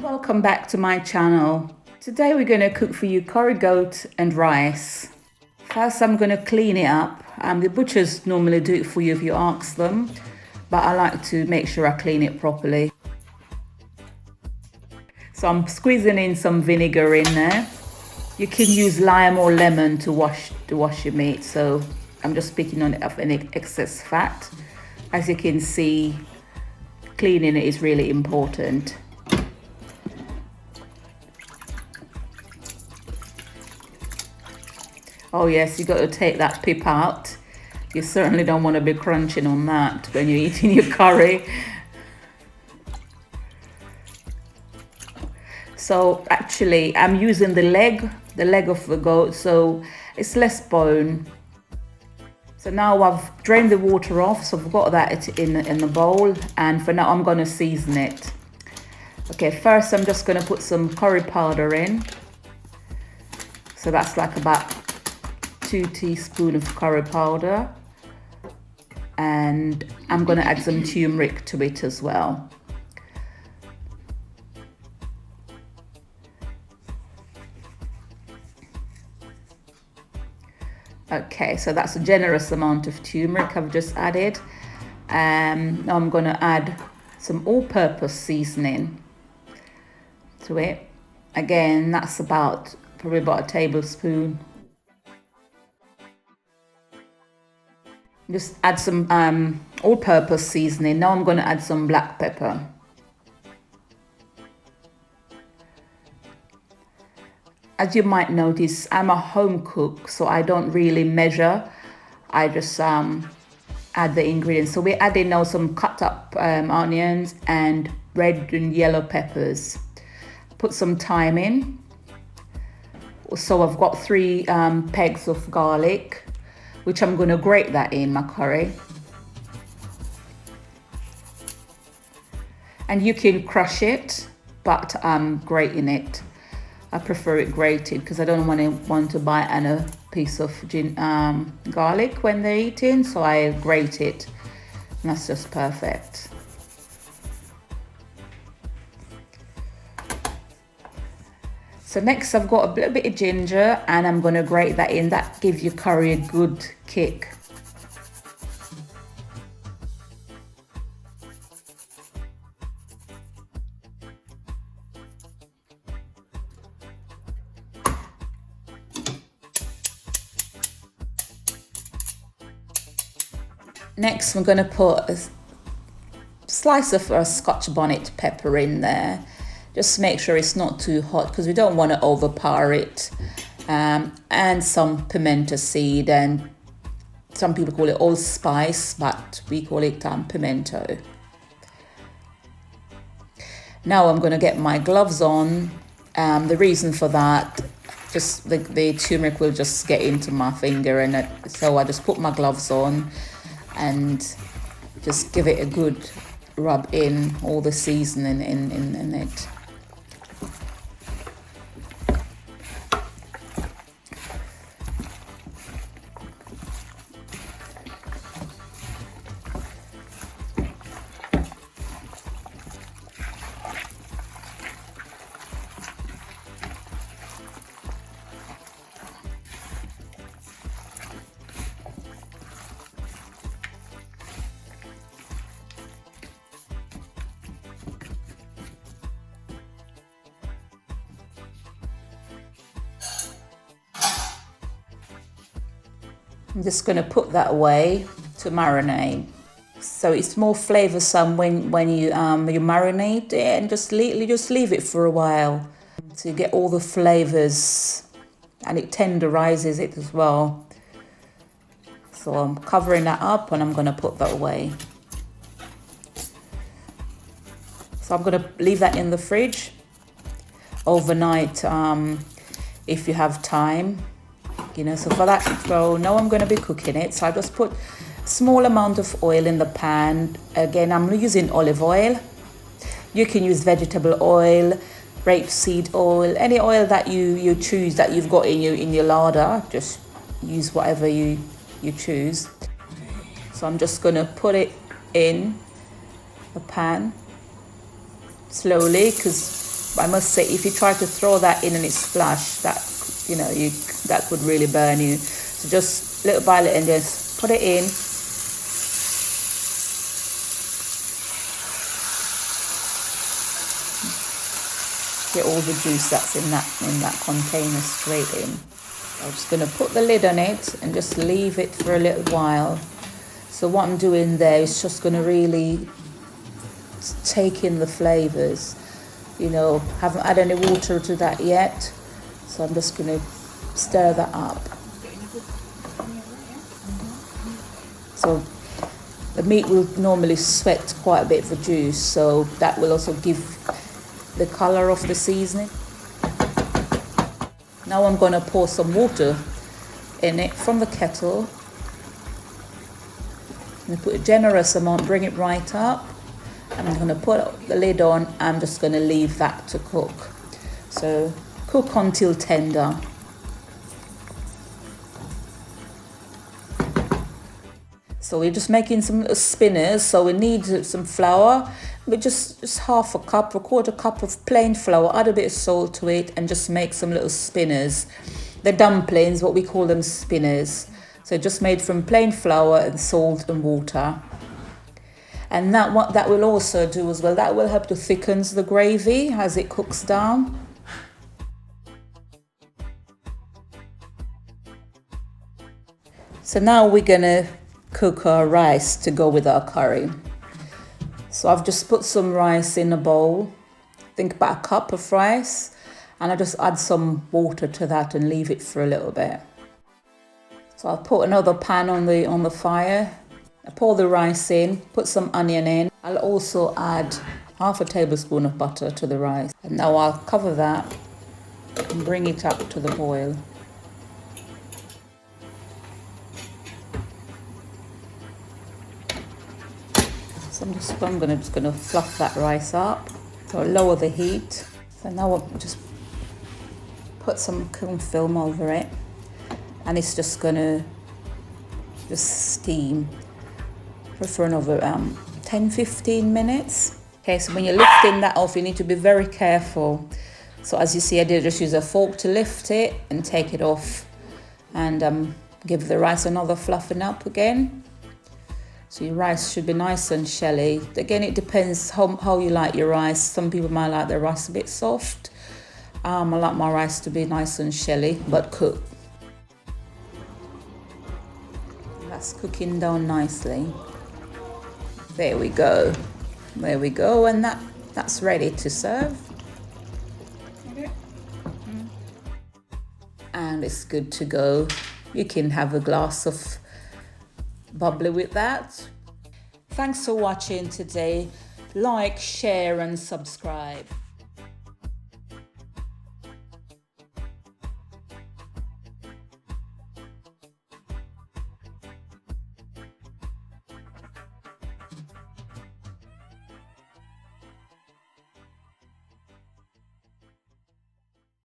Welcome back to my channel. Today we're going to cook for you curry goat and rice. First I'm going to clean it up. The butchers normally do it for you if you ask them, but I like to make sure I clean it properly. So I'm squeezing in some vinegar in there. You can use lime or lemon to wash your meat, so I'm just picking on it of any excess fat. As you can see, cleaning it is really important. Oh yes, you got to take that pip out. You certainly don't want to be crunching on that when you're eating your curry. So actually I'm using the leg of the goat, so it's less bone. So now I've drained the water off, so I've got that in the bowl, and for now I'm going to season it. Okay, first I'm just going to put some curry powder in. So that's like about 2 teaspoons of curry powder, and I'm going to add some turmeric to it as well. Okay, so that's a generous amount of turmeric I've just added. Now I'm going to add some all-purpose seasoning to it. Again, that's probably about a tablespoon. Just add some all-purpose seasoning. Now I'm going to add some black pepper. As you might notice, I'm a home cook, so I don't really measure. I just add the ingredients. So we're adding now some cut up onions and red and yellow peppers. Put some thyme in. So I've got 3 pegs of garlic, which I'm going to grate that in my curry. And you can crush it, but I'm grating it. I prefer it grated because I don't want to bite on a piece of garlic when they're eating, so I grate it, and that's just perfect. So next I've got a little bit of ginger, and I'm going to grate that in. That gives your curry a good kick. Next, we're going to put a slice of a Scotch Bonnet pepper in there. Just make sure it's not too hot because we don't want to overpower it. And some pimento seed, and some people call it allspice, but we call it pimento. Now I'm going to get my gloves on. The reason for that, just the turmeric will just get into my finger, and so I just put my gloves on and just give it a good rub in, all the seasoning in it. I'm just going to put that away to marinate. So it's more flavoursome when you marinate it, and just leave it for a while to get all the flavours, and it tenderizes it as well. So I'm covering that up, and I'm going to put that away. So I'm going to leave that in the fridge overnight if you have time. So for that, so now I'm going to be cooking it. So I just put a small amount of oil in the pan. Again, I'm using olive oil. You can use vegetable oil, rapeseed oil, any oil that you choose that you've got in your larder. Just use whatever you choose. So I'm just going to put it in the pan slowly, because I must say, if you try to throw that in and it's splash, that, you know, that could really burn you. So just little by little and just put it in. Get all the juice that's in that container straight in. I'm just going to put the lid on it and just leave it for a little while. So what I'm doing there is just going to really take in the flavors. You know, haven't added any water to that yet, so I'm just going to stir that up. So the meat will normally sweat quite a bit for juice, so that will also give the color of the seasoning. Now I'm going to pour some water in it from the kettle. I'm going to put a generous amount, bring it right up. I'm going to put the lid on. I'm just going to leave that to cook. So cook until tender. So we're just making some little spinners. So we need some flour. But just half a cup, a quarter cup of plain flour, add a bit of salt to it and just make some little spinners. The dumplings, what we call them, spinners. So just made from plain flour and salt and water. And what that will also do as well, that will help to thicken the gravy as it cooks down. So now we're gonna cook our rice to go with our curry. So I've just put some rice in a bowl, think about a cup of rice, and I just add some water to that and leave it for a little bit. So I'll put another pan on the fire. I pour the rice in, put some onion in. I'll also add half a tablespoon of butter to the rice. And now I'll cover that and bring it up to the boil. So I'm just gonna fluff that rice up. So I'll lower the heat. So now I'll just put some cling film over it, and it's just gonna steam for another 10-15 minutes. Okay, so when you're lifting that off, you need to be very careful. So as you see, I did just use a fork to lift it and take it off, and give the rice another fluffing up again. So your rice should be nice and shelly. Again, it depends how you like your rice. Some people might like their rice a bit soft. I like my rice to be nice and shelly, but cooked. That's cooking down nicely. There we go. There we go, and that's ready to serve. And it's good to go. You can have a glass of bubbly with that. Thanks for watching today. Like, share and subscribe.